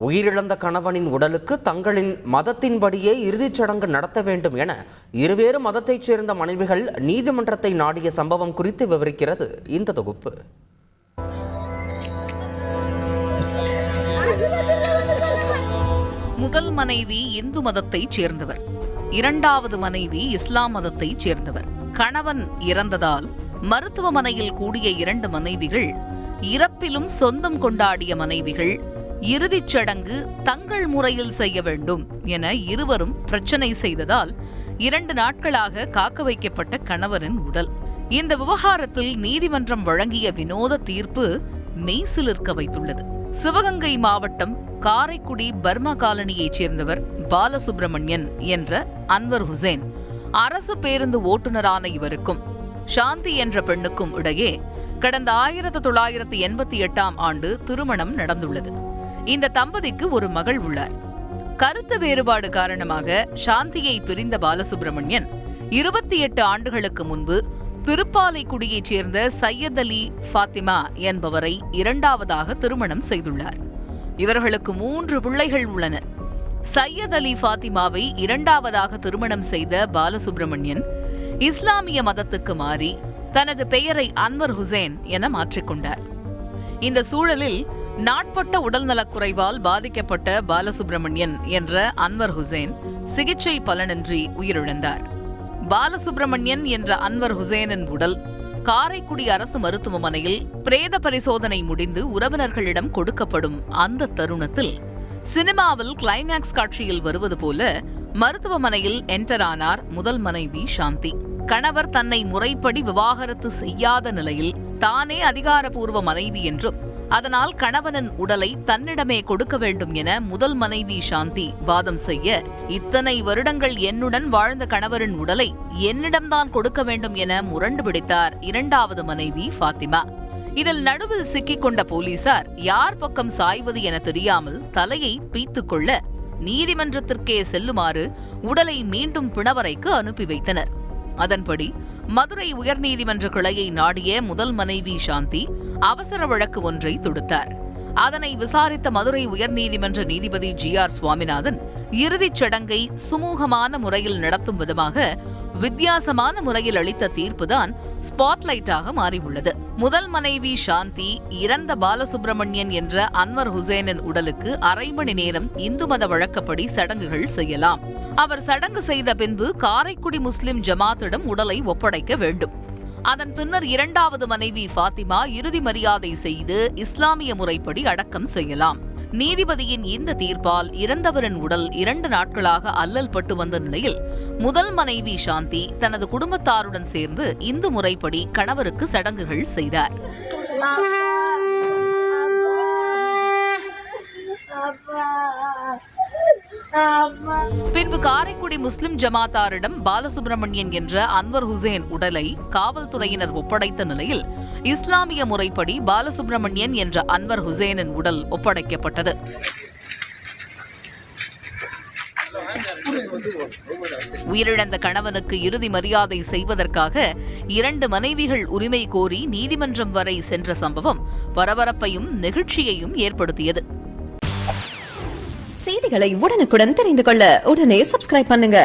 உயிரிழந்த கணவனின் உடலுக்கு தங்களின் மதத்தின்படியே இறுதிச் சடங்கு நடத்த வேண்டும் என இருவேறு மதத்தைச் சேர்ந்த மனைவிகள் நீதிமன்றத்தை நாடிய சம்பவம் குறித்து விவரிக்கிறது இந்த தொகுப்பு. முதல் மனைவி இந்து மதத்தைச் சேர்ந்தவர், இரண்டாவது மனைவி இஸ்லாம் மதத்தைச் சேர்ந்தவர். கணவன் இறந்ததால் மருத்துவமனையில் கூடிய இரண்டு மனைவிகள், இறப்பிலும் சொந்தம் கொண்டாடிய மனைவிகள் இறுதிச் சடங்கு தங்கள் முறையில் செய்ய வேண்டும் என இருவரும் பிரச்சனை செய்ததால் 2 நாட்களாக காக்க வைக்கப்பட்ட கணவரின் உடல். இந்த விவகாரத்தில் நீதிமன்றம் வழங்கிய வினோத தீர்ப்பு மெய்சிலிர்க்க வைத்துள்ளது. சிவகங்கை மாவட்டம் காரைக்குடி பர்மா காலனியைச் சேர்ந்தவர் பாலசுப்ரமணியன் என்ற அன்வர் ஹுசேன். அரசு பேருந்து ஓட்டுநரான இவருக்கும் சாந்தி என்ற பெண்ணுக்கும் இடையே கடந்த 1988ஆம் ஆண்டு திருமணம் நடந்துள்ளது. இந்த தம்பதிக்கு ஒரு மகள் உள்ளார். கருத்து வேறுபாடு காரணமாக சாந்தியை பிரிந்த பாலசுப்ரமணியன் 28 ஆண்டுகளுக்கு முன்பு திருப்பாலைக்குடியைச் சேர்ந்த சையத் அலி ஃபாத்திமா என்பவரை இரண்டாவதாக திருமணம் செய்துள்ளார். இவர்களுக்கு 3 பிள்ளைகள் உள்ளனர். சையத் அலி ஃபாத்திமாவை இரண்டாவதாக திருமணம் செய்த பாலசுப்ரமணியன் இஸ்லாமிய மதத்துக்கு மாறி தனது பெயரை அன்வர் ஹுசேன் என மாற்றிக்கொண்டார். இந்த சூழலில் நாட்பட்ட உடல்நலக்குறைவால் பாதிக்கப்பட்ட பாலசுப்ரமணியன் என்ற அன்வர் ஹுசேன் சிகிச்சை பலனின்றி உயிரிழந்தார். பாலசுப்ரமணியன் என்ற அன்வர் ஹுசேனின் உடல் காரைக்குடி அரசு மருத்துவமனையில் பிரேத பரிசோதனை முடிந்து உறவினர்களிடம் கொடுக்கப்படும் அந்த தருணத்தில் சினிமாவில் கிளைமேக்ஸ் காட்சியில் வருவது போல மருத்துவமனையில் என்டர் ஆனார் முதல் மனைவி சாந்தி. கணவர் தன்னை முறைப்படி விவாகரத்து செய்யாத நிலையில் தானே அதிகாரப்பூர்வ மனைவி என்றும் அதனால் கணவனின் உடலை தன்னிடமே கொடுக்க வேண்டும் என முதல் மனைவி சாந்தி வாதம் செய்ய, இத்தனை வருடங்கள் என்னுடன் வாழ்ந்த கணவரின் உடலை என்னிடம்தான் கொடுக்க வேண்டும் என முரண்டு பிடித்தார் இரண்டாவது மனைவி ஃபாத்திமா. இதில் நடுவில் சிக்கிக்கொண்ட போலீசார் யார் பக்கம் சாய்வது என தெரியாமல் தலையை பீத்துக் கொள்ள நீதிமன்றத்திற்கே செல்லுமாறு உடலை மீண்டும் பிணவரைக்கு அனுப்பி வைத்தனர். அதன்படி மதுரை உயர்நீதிமன்ற கிளையை நாடிய முதல் மனைவி சாந்தி அவசர வழக்கு ஒன்றை தொடுத்தார். அதனை விசாரித்த மதுரை உயர்நீதிமன்ற நீதிபதி GR சுவாமிநாதன் இறுதிச் சடங்கை சுமூகமான முறையில் நடத்தும் விதமாக வித்தியாசமான முறையில் அளித்த தீர்ப்புதான் ஸ்பாட்லைட்டாக மாறியுள்ளது. முதல் மனைவி சாந்தி இறந்த பாலசுப்ரமணியன் என்ற அன்வர் ஹுசேனின் உடலுக்கு அரை மணி நேரம் இந்து மத வழக்கப்படி சடங்குகள் செய்யலாம். அவர் சடங்கு செய்த பின்பு காரைக்குடி முஸ்லிம் ஜமாத்திடம் உடலை ஒப்படைக்க வேண்டும். அதன் பின்னர் இரண்டாவது மனைவி ஃபாத்திமா இறுதி மரியாதை செய்து இஸ்லாமிய முறைப்படி அடக்கம் செய்யலாம். நீதிபதியின் இந்த தீர்ப்பால் இறந்தவரின் உடல் 2 நாட்களாக அல்லல் பட்டு வந்த நிலையில் முதல் மனைவி சாந்தி தனது குடும்பத்தாருடன் சேர்ந்து இந்து முறைப்படி கணவருக்கு சடங்குகள் செய்தார். பின்பு காரைக்குடி முஸ்லிம் ஜமாத்தாரிடம் பாலசுப்ரமணியன் என்ற அன்வர் ஹுசேன் உடலை காவல்துறையினர் ஒப்படைத்த நிலையில் இஸ்லாமிய முறைப்படி பாலசுப்ரமணியன் என்ற அன்வர் ஹுசேனின் உடல் ஒப்படைக்கப்பட்டது. உயிரிழந்த கணவனுக்கு இறுதி மரியாதை செய்வதற்காக 2 மனைவிகள் உரிமை கோரி நீதிமன்றம் வரை சென்ற சம்பவம் பரபரப்பையும் நெகிழ்ச்சியையும் ஏற்படுத்தியது. செய்திகளை உடனுக்குடன் தெரிந்து கொள்ள உடனே சப்ஸ்கிரைப் பண்ணுங்க.